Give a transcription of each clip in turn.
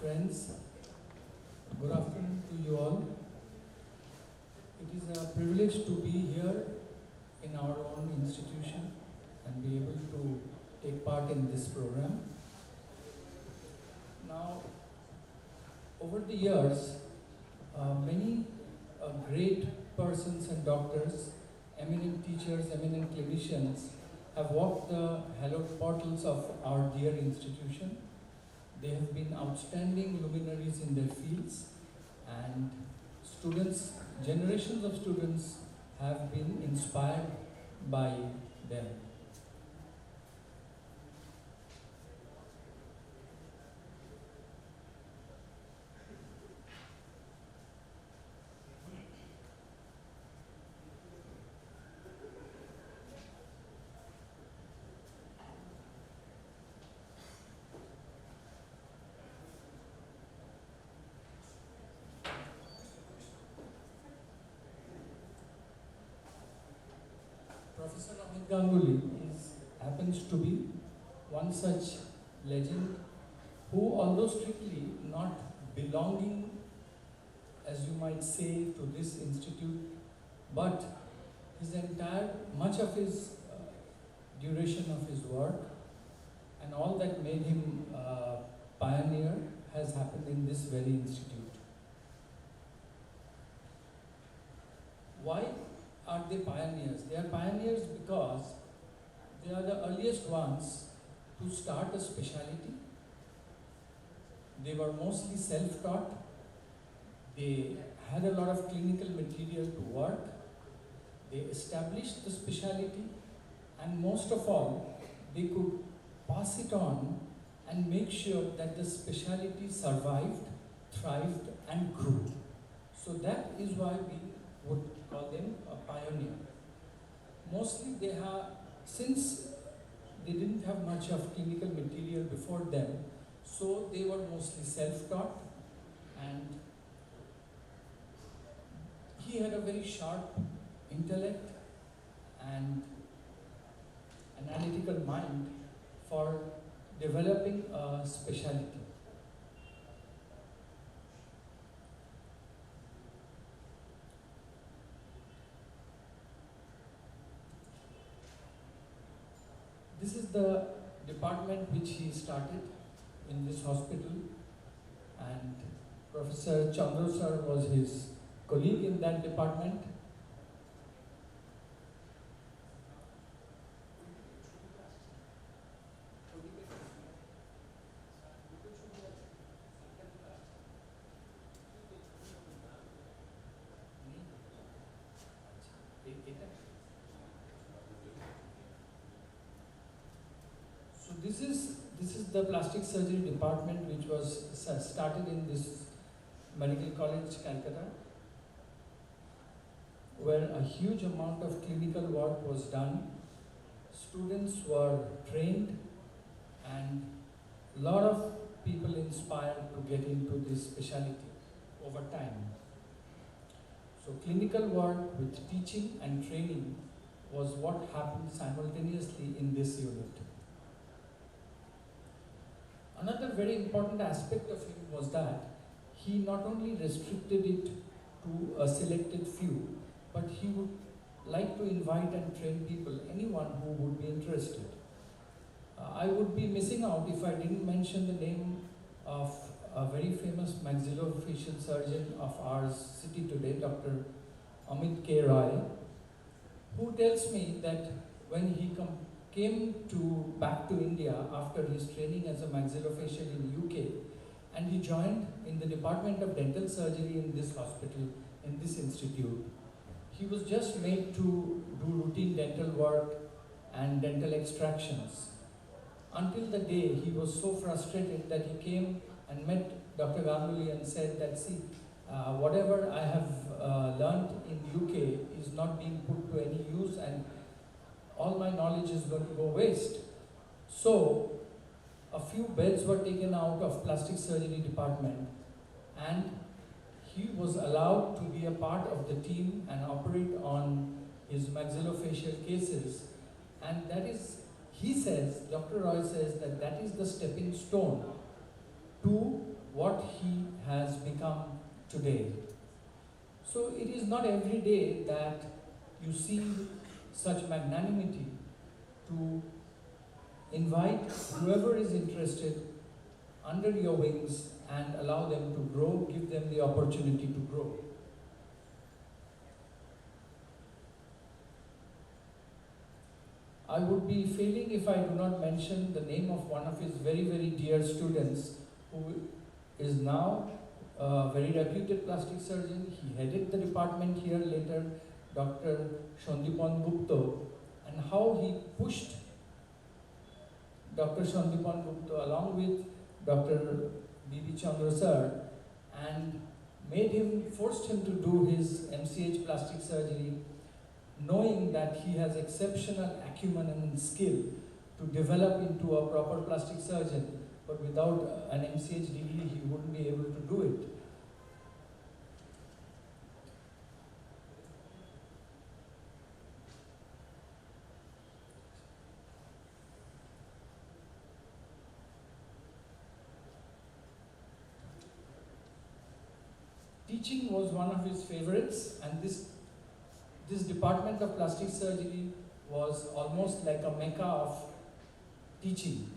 Friends, good afternoon to you all. It is a privilege to be here in our own institution and be able to take part in this program. Now, over the years, many great persons and doctors, eminent teachers, eminent clinicians have walked the hallowed portals of our dear institution. They have been outstanding luminaries in their fields, and students, generations of students have been inspired by them. Professor Arun Ganguli happens to be one such legend who, although strictly not belonging, as you might say, to this institute, but much of his duration of his work and all that made him pioneer has happened in this very institute. Why are they pioneers? They are pioneers because they are the earliest ones to start a specialty. They were mostly self-taught. They had a lot of clinical material to work. They established the specialty, and most of all, they could pass it on and make sure that the specialty survived, thrived, and grew. So that is why we would call them a pioneer. Mostly since they didn't have much of clinical material before them, so they were mostly self-taught, and he had a very sharp intellect and analytical mind for developing a specialty. This is the department which he started in this hospital, and Professor Chandru sir was his colleague in that department. So this is the plastic surgery department which was started in this Medical College, Calcutta, where a huge amount of clinical work was done. Students were trained, and a lot of people inspired to get into this specialty over time. So clinical work with teaching and training was what happened simultaneously in this unit. Another very important aspect of him was that he not only restricted it to a selected few, but he would like to invite and train people, anyone who would be interested. I would be missing out if I didn't mention the name of a very famous maxillofacial surgeon of our city today, Dr. Amit K. Roy, who tells me that when he came back to India after his training as a maxillofacial in UK, and he joined in the Department of Dental Surgery in this hospital, in this institute. He was just made to do routine dental work and dental extractions, until the day he was so frustrated that he came and met Dr. Ganguli and said that, see, whatever I have learned in UK is not being put to any use, and all my knowledge is going to go waste. So a few beds were taken out of plastic surgery department, and he was allowed to be a part of the team and operate on his maxillofacial cases. And that is, he says, Dr. Roy says that is the stepping stone to what he has become today. So it is not every day that you see such magnanimity to invite whoever is interested under your wings and allow them to grow, give them the opportunity to grow. I would be failing if I do not mention the name of one of his very, very dear students who is now a very reputed plastic surgeon. He headed the department here later, Dr. Shandipan Gupta, and how he pushed Dr. Shandipan Gupta along with Dr. B.B. Chandra sir and forced him to do his MCH plastic surgery, knowing that he has exceptional acumen and skill to develop into a proper plastic surgeon, but without an MCH degree he wouldn't be able to do it. Teaching was one of his favorites, and this department of plastic surgery was almost like a mecca of teaching.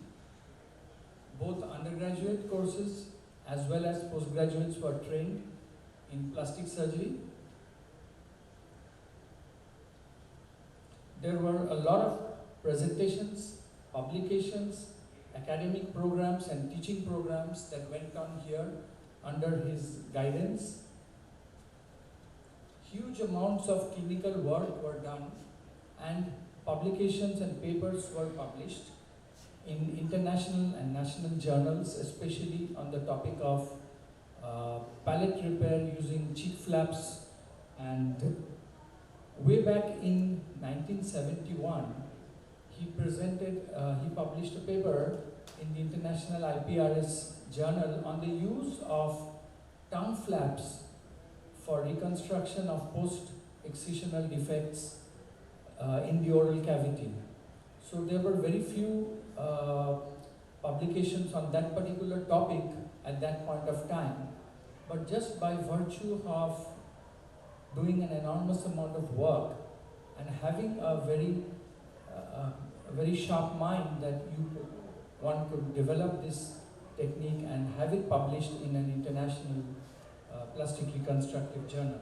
Both undergraduate courses as well as postgraduates were trained in plastic surgery. There were a lot of presentations, publications, academic programs and teaching programs that went on here under his guidance. Huge amounts of clinical work were done and publications and papers were published in international and national journals, especially on the topic of palate repair using cheek flaps. And way back in 1971, he published a paper in the International IPRS journal on the use of tongue flaps for reconstruction of post-excisional defects in the oral cavity. So there were very few publications on that particular topic at that point of time, but just by virtue of doing an enormous amount of work and having a very sharp mind that one could develop this technique and have it published in an international plastic reconstructive journal.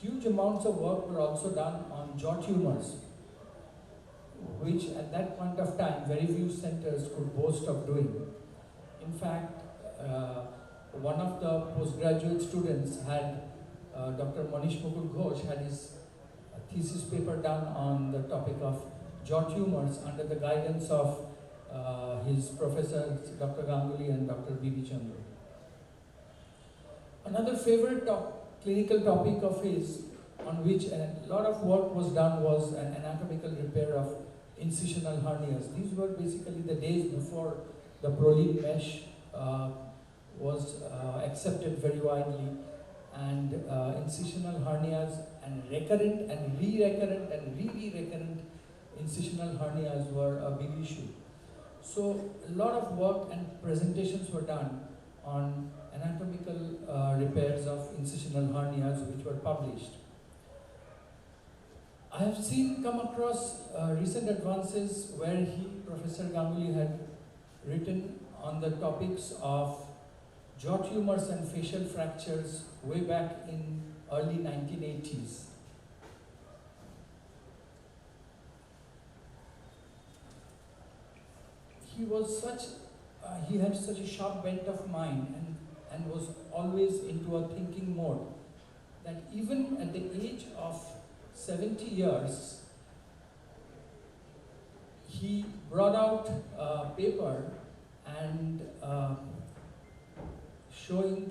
Huge amounts of work were also done on jaw tumors, which at that point of time very few centers could boast of doing. In fact, one of the postgraduate students had, Dr. Manish Mukul Ghosh had his thesis paper done on the topic of jaw tumors under the guidance of his professors Dr. Ganguli and Dr. B.B. Chandra. Another favorite clinical topic of his, on which a lot of work was done, was an anatomical repair of incisional hernias. These were basically the days before the Prolene mesh was accepted very widely, and incisional hernias and recurrent and re-recurrent and re-recurrent incisional hernias were a big issue. So a lot of work and presentations were done on anatomical repairs of incisional hernias, which were published. I have come across recent advances where Professor Ganguli had written on the topics of jaw tumors and facial fractures way back in early 1980s. He had such a sharp bent of mind and was always into a thinking mode that even at the age of 70 years, he brought out a paper and showing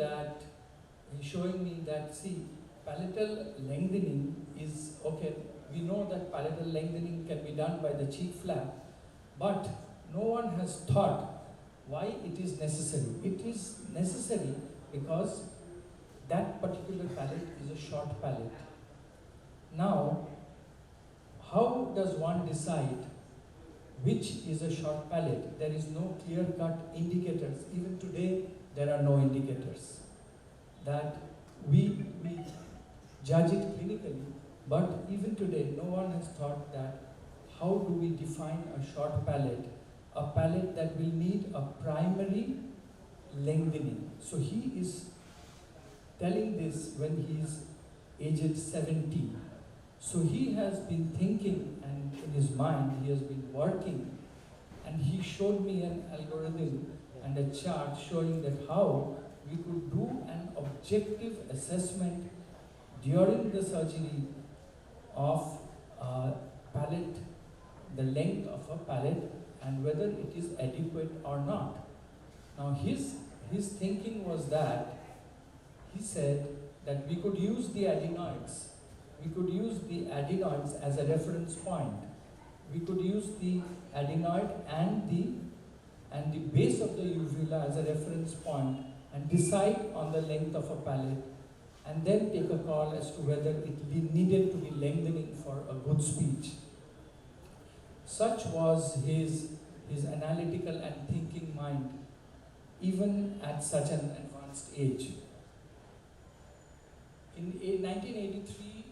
me that, see, palatal lengthening is okay. We know that palatal lengthening can be done by the cheek flap, but no one has thought why it is necessary. It is necessary because that particular palate is a short palate. Now, how does one decide which is a short palate? There is no clear-cut indicators. Even today, there are no indicators. That we judge it clinically, but even today, no one has thought that how do we define a short palate, a palate that will need a primary lengthening. So he is telling this when he is aged 70. So he has been thinking, and in his mind he has been working, and he showed me an algorithm and a chart showing that how we could do an objective assessment during the surgery of a palate, the length of a palate, and whether it is adequate or not. Now his thinking was that, he said that we could use the adenoids. We could use the adenoids as a reference point. We could use the adenoid and the base of the uvula as a reference point and decide on the length of a palate, and then take a call as to whether it needed to be lengthening for a good speech. Such was his analytical and thinking mind, even at such an advanced age. In 1983,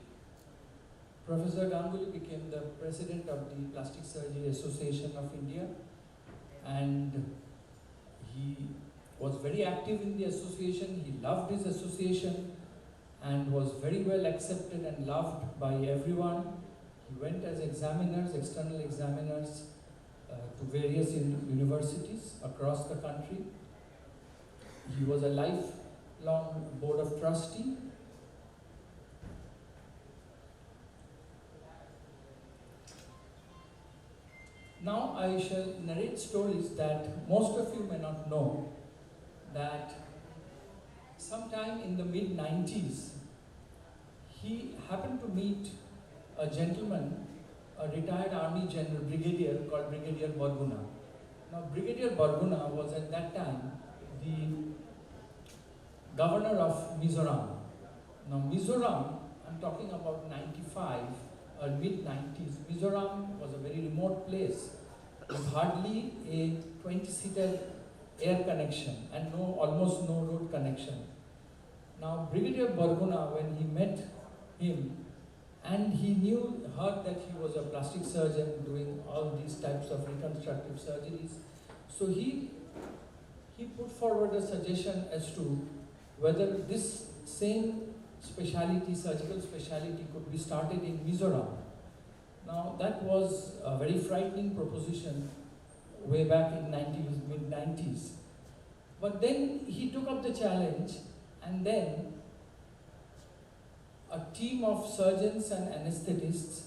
Professor Ganguli became the president of the Plastic Surgery Association of India, and he was very active in the association. He loved his association and was very well accepted and loved by everyone. He went as examiners, external examiners, to various universities across the country. He was a lifelong board of trustee. Now I shall narrate stories that most of you may not know, that sometime in the mid-90s, he happened to meet a gentleman, a retired army general, brigadier, called Brigadier Barguna. Now Brigadier Barguna was at that time the governor of Mizoram. Now Mizoram, I'm talking about 95 or mid-90s, Mizoram was a very remote place with hardly a 20-seater air connection and almost no road connection. Now Brigadier Barguna, when he met him, and he heard that he was a plastic surgeon doing all these types of reconstructive surgeries, so he put forward a suggestion as to whether this same specialty, surgical specialty, could be started in Mizoram. Now that was a very frightening proposition way back in mid-90s. But then he took up the challenge, and then a team of surgeons and anesthetists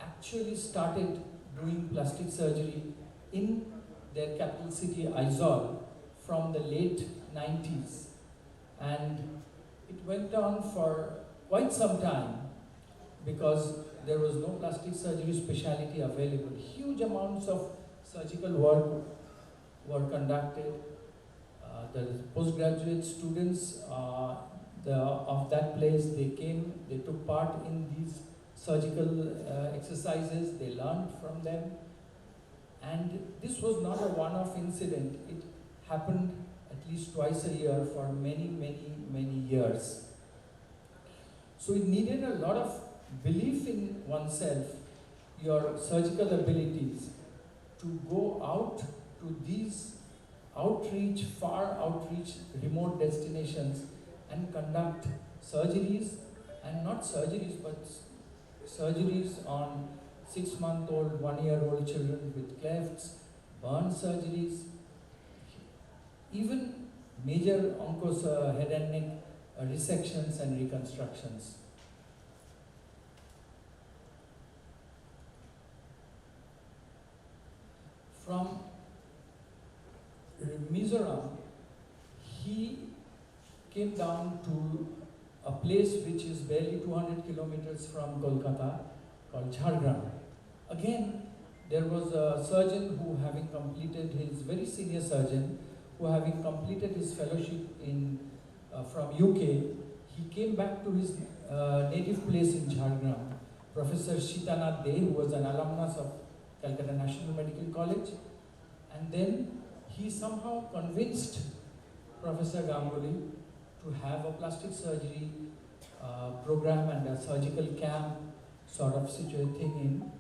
actually started doing plastic surgery in their capital city, Aizawl, from the late 90s. And it went on for quite some time because there was no plastic surgery specialty available. Huge amounts of surgical work were conducted. The postgraduate students of that place, they took part in these surgical exercises, they learned from them. And this was not a one-off incident. It happened at least twice a year for many, many, many years. So it needed a lot of belief in oneself, your surgical abilities, to go out to these far outreach, remote destinations and conduct surgeries, and not surgeries, but surgeries on 6-month-old, 1-year-old children with clefts, burn surgeries, even major head and neck resections and reconstructions. From Mizoram, he came down to a place which is barely 200 kilometers from Kolkata, called Jhargram. Again, there was a surgeon who, having completed his, very senior surgeon, who having completed his fellowship from UK, he came back to his native place in Jhargram. Professor Shitanath De, who was an alumnus of Calcutta National Medical College, and then he somehow convinced Professor Ganguli to have a plastic surgery program and a surgical camp sort of situated thing in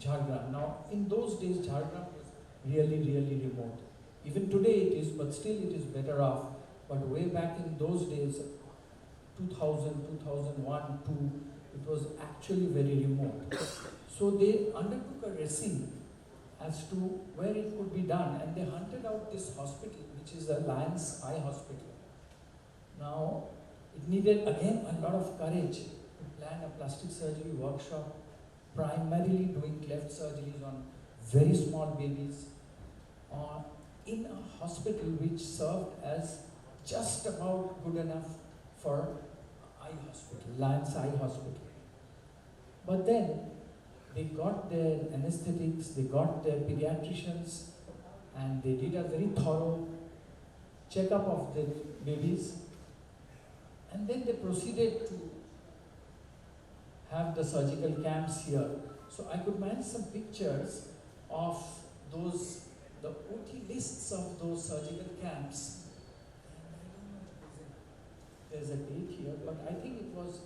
Jharkhand. Now, in those days, Jharkhand was really, really remote. Even today it is, but still it is better off. But way back in those days, 2000, 2001, 2, it was actually very remote. So they undertook a racing as to where it could be done, and they hunted out this hospital, which is the Lion's Eye Hospital. Now, it needed again a lot of courage to plan a plastic surgery workshop, primarily doing cleft surgeries on very small babies, in a hospital which served as just about good enough for eye hospital, Lion's Eye Hospital. But then they got their anesthetics, they got their pediatricians, and they did a very thorough checkup of the babies, and then they proceeded to have the surgical camps here. So I could manage some pictures of those, the OT lists of those surgical camps. And I don't know if there's a date here, but I think it was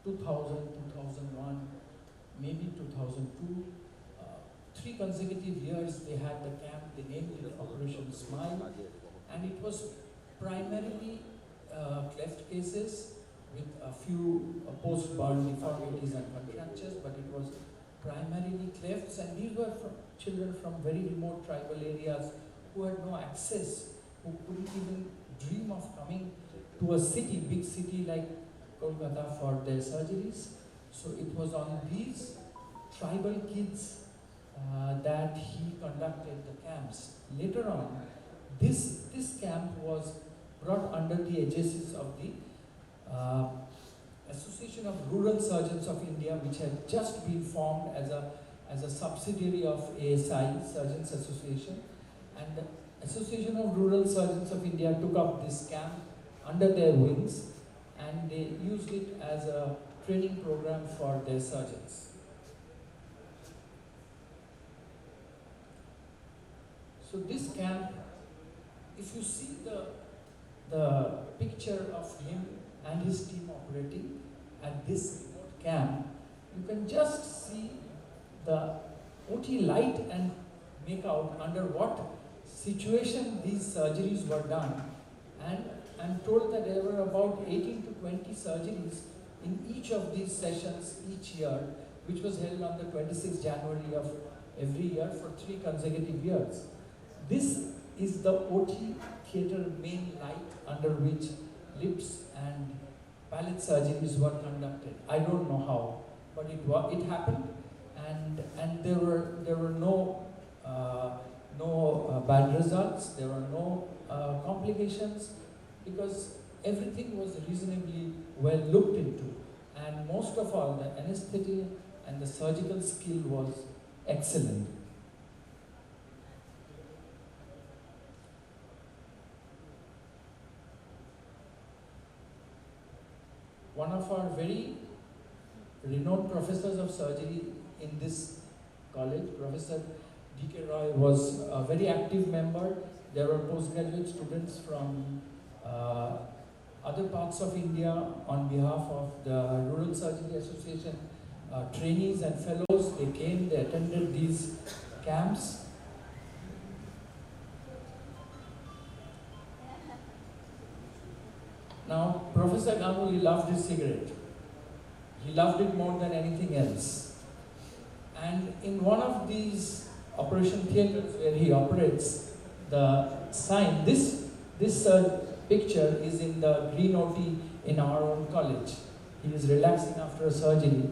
2000, 2001, maybe 2002. 3 consecutive years they had the camp, they named it Operation Smile, and it was primarily cleft cases with a few post-burn deformities and contractures, but it was primarily clefts, and these were from children from very remote tribal areas who had no access, who couldn't even dream of coming to a city, big city like Kolkata for their surgeries. So it was on these tribal kids that he conducted the camps. Later on, this camp was brought under the aegis of the Association of Rural Surgeons of India, which had just been formed as a subsidiary of ASI, Surgeons Association. And the Association of Rural Surgeons of India took up this camp under their wings, and they used it as a training program for their surgeons. So this camp, if you see the picture of him and his team operating at this remote camp, you can just see the OT light and make out under what situation these surgeries were done. And I'm told that there were about 18 to 20 surgeries in each of these sessions each year, which was held on the 26th January of every year for 3 consecutive years. This is the OT theatre main light under which lips and palate surgeries were conducted. I don't know how, but it happened, and there were no bad results. There were no complications, because everything was reasonably well looked into, and most of all, the anesthetic and the surgical skill was excellent. One of our very renowned professors of surgery in this college, Professor D.K. Roy, was a very active member. There were postgraduate students from other parts of India on behalf of the Rural Surgery Association, trainees and fellows. They came, they attended these camps. Now, Professor Ganguli loved his cigarette. He loved it more than anything else. And in one of these operation theatres where he operates, the sign, this picture is in the green OT in our own college. He is relaxing after a surgery.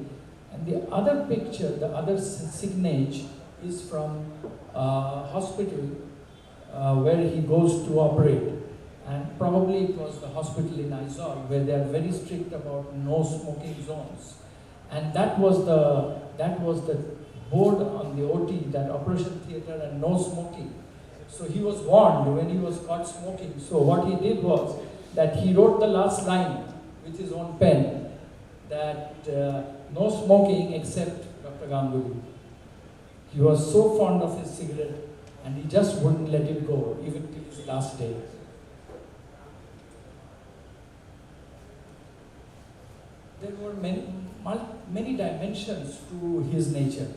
And the other picture, the other signage, is from a hospital where he goes to operate. And probably it was the hospital in Aizawl, where they are very strict about no smoking zones. And that was the board on the OT, that operation theatre and no smoking. So he was warned when he was caught smoking. So what he did was that he wrote the last line with his own pen, that no smoking except Dr. Ganguli. He was so fond of his cigarette, and he just wouldn't let it go, even till his last day. there were many dimensions to his nature.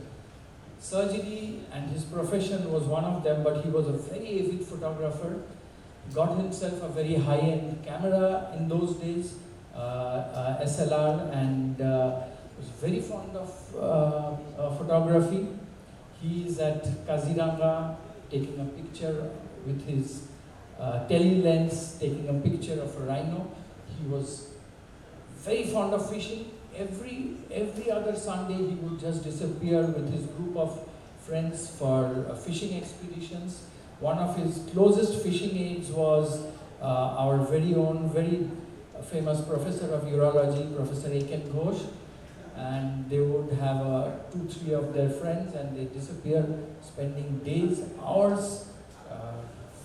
Surgery and his profession was one of them, but he was a very avid photographer. Got himself a very high-end camera in those days, SLR, and was very fond of photography. He is at Kaziranga taking a picture with his tele-lens, taking a picture of a rhino. He was very fond of fishing. Every other Sunday he would just disappear with his group of friends for fishing expeditions. One of his closest fishing aides was our very own, very famous professor of urology, Professor A.K. Ghosh. And they would have 2-3 of their friends, and they disappear, spending days, hours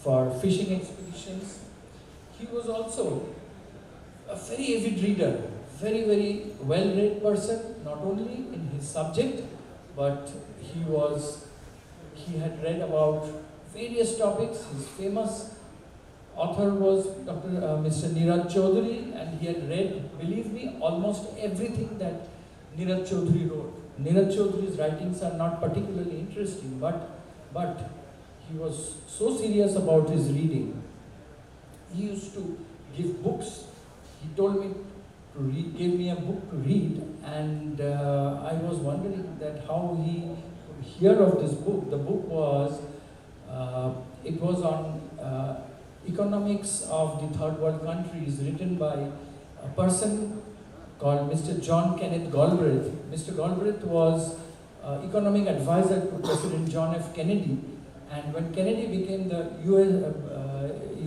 for fishing expeditions. He was also a very avid reader, very well-read person, not only in his subject, but he had read about various topics. His famous author was Mr. Niraj Chaudhuri, and he had read, believe me, almost everything that Niraj Chaudhuri wrote. Niraj Chaudhuri's writings are not particularly interesting, but he was so serious about his reading. He used to give books. He told me to read, gave me a book to read, and I was wondering that how he would hear of this book. The book was, it was on economics of the third world countries, written by a person called Mr. John Kenneth Galbraith. Mr. Galbraith was economic advisor to President John F. Kennedy, and when Kennedy became the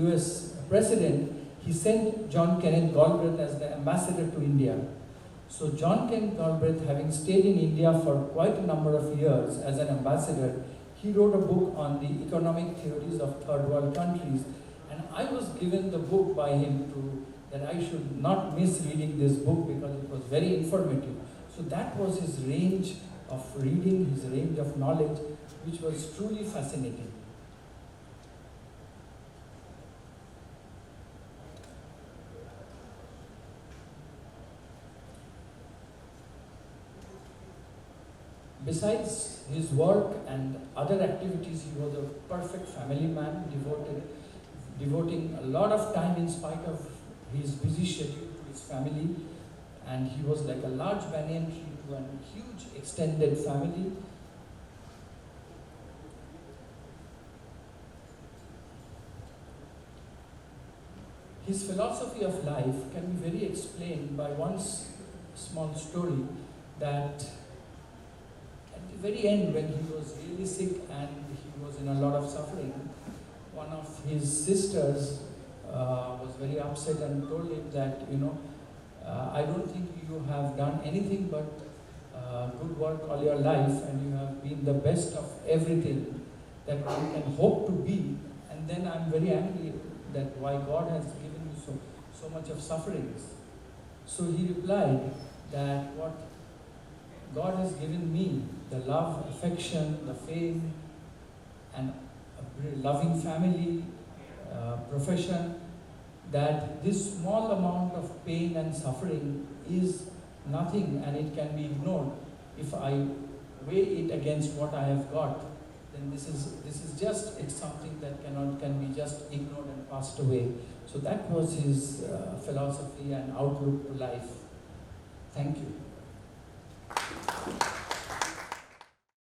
US president, he sent John Kenneth Galbraith as the ambassador to India. So John Kenneth Galbraith, having stayed in India for quite a number of years as an ambassador, he wrote a book on the economic theories of third world countries, and I was given the book by him that I should not miss reading this book because it was very informative. So that was his range of reading, his range of knowledge, which was truly fascinating. Besides his work and other activities, he was a perfect family man, devoting a lot of time in spite of his busy schedule to his family, and he was like a large banyan tree to a huge extended family. His philosophy of life can be very explained by one small story, that at the very end, when he was really sick and he was in a lot of suffering, one of his sisters was very upset and told him that, I don't think you have done anything but good work all your life, and you have been the best of everything that you can hope to be, and then I'm very angry that why God has given you so much of sufferings. So he replied that what God has given me, the love, affection, the fame, and a loving family, profession, that this small amount of pain and suffering is nothing, and it can be ignored. If I weigh it against what I have got, then this is just, it's something that can be just ignored and passed away. So that was his philosophy and outlook to life. Thank you.